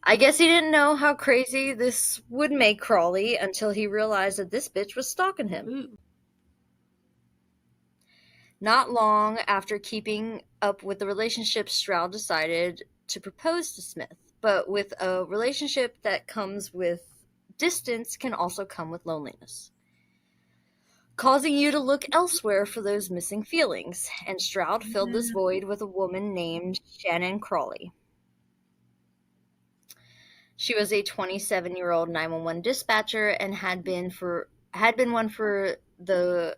I guess he didn't know how crazy this would make Crawley until he realized that this bitch was stalking him. Ooh. Not long after keeping up with the relationship, Stroud decided to propose to Smith. But with a relationship that comes with distance can also come with loneliness, causing you to look elsewhere for those missing feelings. And Stroud filled this void with a woman named Shannon Crawley. She was a 27-year-old 911 dispatcher and had been one for the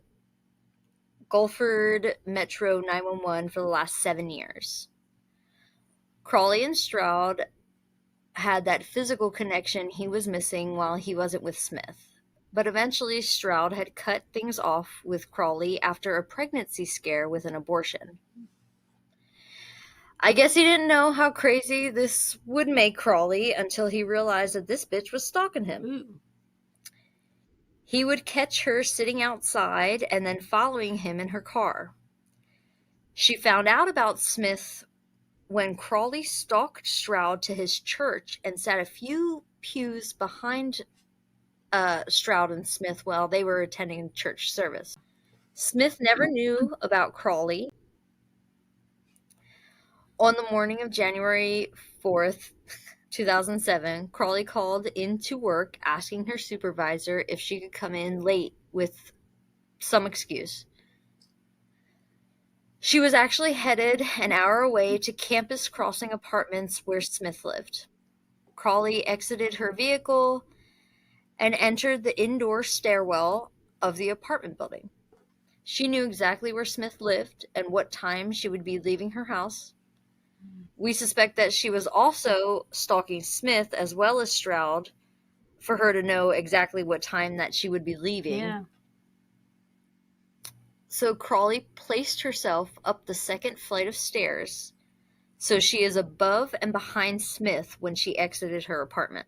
Guilford Metro 911 for the last 7 years. Crawley and Stroud had that physical connection he was missing while he wasn't with Smith. But eventually, Stroud had cut things off with Crawley after a pregnancy scare with an abortion. I guess he didn't know how crazy this would make Crawley until he realized that this bitch was stalking him. Ooh. He would catch her sitting outside and then following him in her car. She found out about Smith when Crawley stalked Stroud to his church and sat a few pews behind Stroud and Smith while they were attending church service. Smith never knew about Crawley. On the morning of January 4th, 2007, Crawley called in to work asking her supervisor if she could come in late with some excuse. She was actually headed an hour away to Campus Crossing Apartments where Smith lived. Crawley exited her vehicle and entered the indoor stairwell of the apartment building. She knew exactly where Smith lived and what time she would be leaving her house. We suspect that she was also stalking Smith as well as Stroud for her to know exactly what time that she would be leaving. Yeah. So Crawley placed herself up the second flight of stairs, so she is above and behind Smith when she exited her apartment.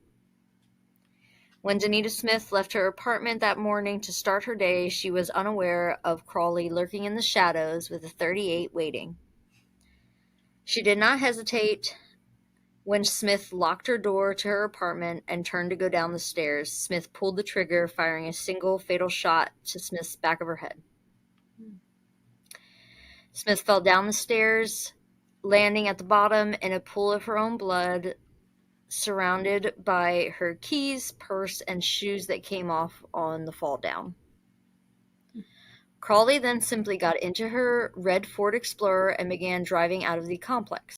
When Danita Smith left her apartment that morning to start her day, she was unaware of Crawley lurking in the shadows with a .38 waiting. She did not hesitate. When Smith locked her door to her apartment and turned to go down the stairs, Smith pulled the trigger, firing a single fatal shot to Smith's back of her head. Smith fell down the stairs, landing at the bottom in a pool of her own blood, surrounded by her keys, purse, and shoes that came off on the fall down. Crawley then simply got into her red Ford Explorer and began driving out of the complex.